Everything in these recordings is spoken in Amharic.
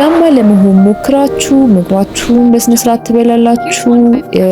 ጤናማ ለመሆን ሞክራችሁ ምግባችሁን በስነ ስርዓት ትበላላችሁ፣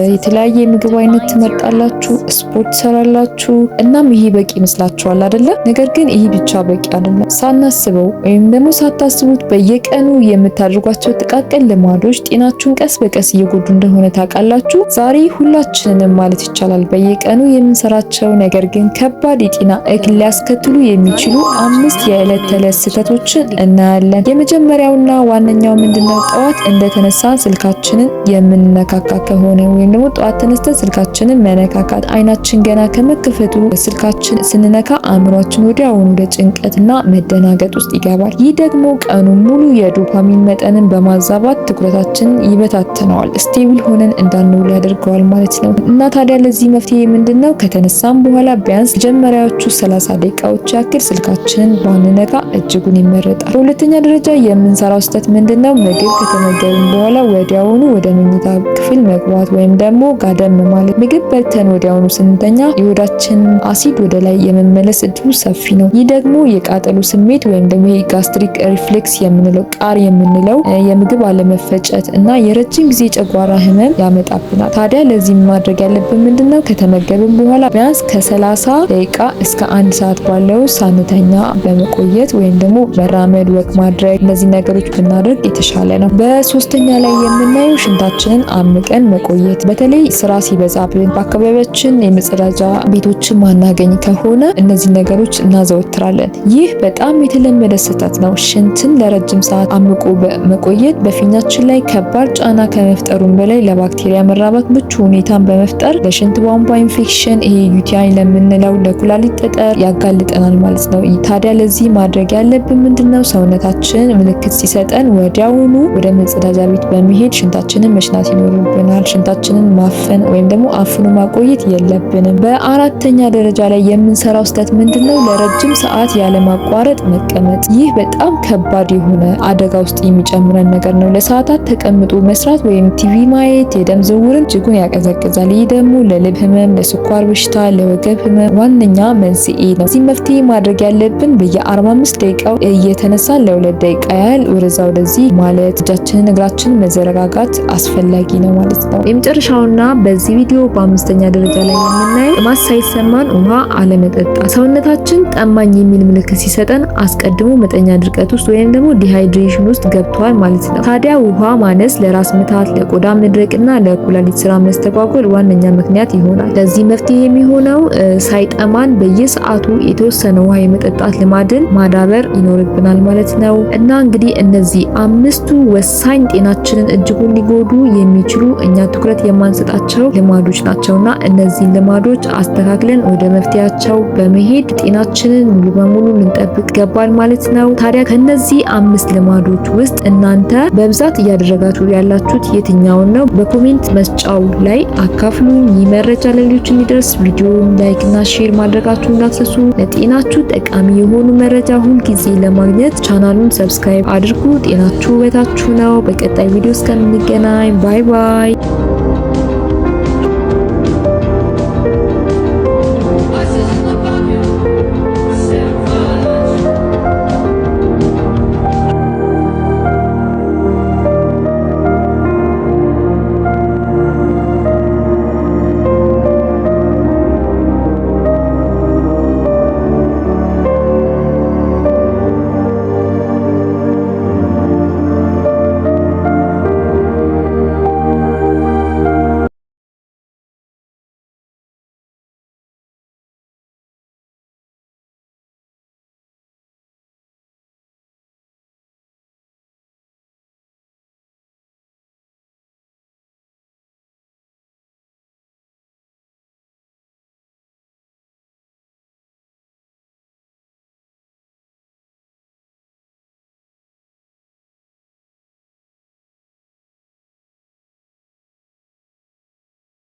የተለያየ የምግብ አይነት ትመርጣላችሁ፣ ስፖርት ትሰራላችሁ። እናም ይሄ በቂ ይመስላችኋል አይደለ? ነገር ግን ይሄ ብቻ በቂ አይደለም። ሳናስበው ወይም ደግሞ ሳታስቡት በየቀኑ የምታደርጓቸው ጥቃቅን ልማዶች ጤናችሁን ቀስ በቀስ እየጎዱ እንደሆነ ታውቃላችሁ። ዛሬ ሁላችንንም ማለት ይቻላል በየቀኑ የምንሰራቸው ነገር ግን ከባድ የጤና እክል ሊያስከትሉ የሚችሉ 5 የዕለት ተዕለት ስህተቶችን እናያለን። የመጀመሪያውና ዋነኛው ምንድነው? ጠዋት እንደተነሳ ስልካችንን የምንነካካ ከሆነ ወይም ደግሞ ጠዋት ተነስተን ስልካችንን መነካካት፣ አይናችን ገና ከመከፈቱ ስልካችን ስንነካ አእምሯችን ወዲያውኑ ወደ ጭንቀትና መደናገጥ ውስጥ ይገባል። ይህ ደግሞ ቀኑን ሙሉ የዶፓሚን መጠንን በማዛባት ትኩረታችንን ይበታተነዋል፣ ስቴብል ሆነን እንዳንውል ያደርገዋል ማለት ነው። እና ታዲያ ለዚህ መፍትሄ ምንድነው? ከተነሳም በኋላ ቢያንስ መጀመሪያዎቹ 30 ደቂቃዎች ያክል ስልካችንን ባንነካ እጅጉን ይመረጣል። በሁለተኛ ደረጃ የምንሰራው ስህተት ምንድነው? ምግብ ከተመገብን በኋላ ወዲያውኑ ወደ መኝታ ክፍል መግባት ወይም ደግሞ ጋደም ማለት። ምግብ በልተን ወዲያውኑ ስንተኛ የሆዳችን አሲድ ወደ ላይ የመመለስ እድሉ ሰፊ ነው። ይህ ደግሞ የቃጠሎ ስሜት ወይም ደግሞ የጋስትሪክ ሪፍሌክስ የምንለው ቃር የምንለው የምግብ አለመፈጨት እና የረጅም ጊዜ ጨጓራ ህመም ያመጣብናል። ታዲያ ለዚህ ማድረግ ያለብን ምንድነው? ከተመገብን በኋላ ቢያንስ ከ30 ደቂቃ እስከ 1 ሰዓት ባለው ሳንተኛ በመቆየት ወይም ደግሞ መራመድ፣ ወክ ማድረግ፣ እነዚህ ነገሮች ብናደርግ የተሻለ ነው። በሶስተኛ ላይ የምናየው ሽንታችንን አምቀን መቆየት። በተለይ ስራ ሲበዛብን በአካባቢያችን የመጸዳጃ ቤቶችን ማናገኝ ከሆነ እነዚህ ነገሮች እናዘወትራለን። ይህ በጣም የተለመደ ስህተት ነው። ሽንትን ለረጅም ሰዓት አምቆ መቆየት በፊኛችን ላይ ከባድ ጫና ከመፍጠሩም በላይ ለባክቴሪያ መራባት ምቹ ሁኔታን በመፍጠር ለሽንት ቧንቧ ኢንፌክሽን፣ ይሄ ዩቲአይ ለምንለው ለኩላሊት ጠጠር ያጋልጠናል ማለት ነው። ታዲያ ለዚህ ማድረግ ያለብን ምንድነው? ሰውነታችን ምልክት ሲሰጠን ወዲያውኑ ወደ መጸዳጃ ቤት በመሄድ ሽንታችንን መሽናት ይኖርብናል። ሽንታችንን ማፈን ወይም ደግሞ አፍኖ ማቆየት የለብንም። በአራተኛ ደረጃ ላይ የምንሰራው ስህተት ምንድነው? ለረጅም ሰዓት ያለማቋረጥ መቀመጥ። ይህ በጣም ከባድ የሆነ አደጋ ውስጥ የሚጨምረን ነገር ነው። ለሰዓታት ተቀምጦ መስራት ወይም ቲቪ ማየት የደም ዝውውርን እጅጉን ያቀዘቅዛል። ይህ ደግሞ ለልብ ህመም፣ ለስኳር በሽታ፣ ለወገብ ህመም ዋነኛ መንስኤ ነው። እዚህ መፍትሄ ማድረግ ያለብን በየ45 ደቂቃው እየተነሳን ለ2 ደቂቃ ያህል ወደዛ ወደዚህ ማለት እጃችንን እግራችንን መዘረጋጋት አስፈላጊ ነው ማለት ነው። የመጨረሻውና በዚህ ቪዲዮ በአምስተኛ ደረጃ ላይ የምናየው ጥማት ሳይሰማን ውሃ አለመጠጣት። ሰውነታችን ጠማኝ የሚል ምልክት ሲሰጠን አስቀድሞ መጠኛ ድርቀት ውስጥ ወይም ደግሞ ዲሃይድሬሽን ውስጥ ገብቷል ማለት ነው። ታዲያ ውሃ ማነስ ለራስ ምታት፣ ለቆዳ መድረቅና ለኩላሊት ስራ መስተጓጎል ዋነኛ ምክንያት ይሆናል። ለዚህ መፍትሄ የሚሆነው ሳይጠማን በየሰዓቱ የተወሰነ ውሃ የመጠጣት ልማድን ማዳበር ይኖርብናል ማለት ነው። እና እንግዲህ እነዚህ 5ቱ ወሳኝ ጤናችንን እጅጉን ሊጎዱ የሚችሉ እኛ ትኩረት የማንሰጣቸው ልማዶች ናቸውና እነዚህ ልማዶች አስተካክለን ወደ መፍትሄያቸው በመሄድ ጤናችንን ሙሉ በሙሉ ልንጠብቅ ይገባል ማለት ነው። ታዲያ ከነዚህ 5 ልማዶች ውስጥ እናንተ በብዛት እያደረጋችሁ ያላችሁት የትኛውን ነው? በኮሜንት መስጫው ላይ አካፍሉኝ። ይህ መረጃ ለሌሎች እንዲደርስ ቪዲዮውን ላይክ እና ሼር ማድረጋችሁ እንዳትረሱ። ለጤናችሁ ጠቃሚ የሆኑ መረጃ ሁልጊዜ ለማግኘት ቻናሉን ሰብስክራይብ አድርጉ። ጤናችሁ ውበታችሁ ነው። በቀጣይ ቪዲዮ እስከምንገናኝ ባይ ባይ።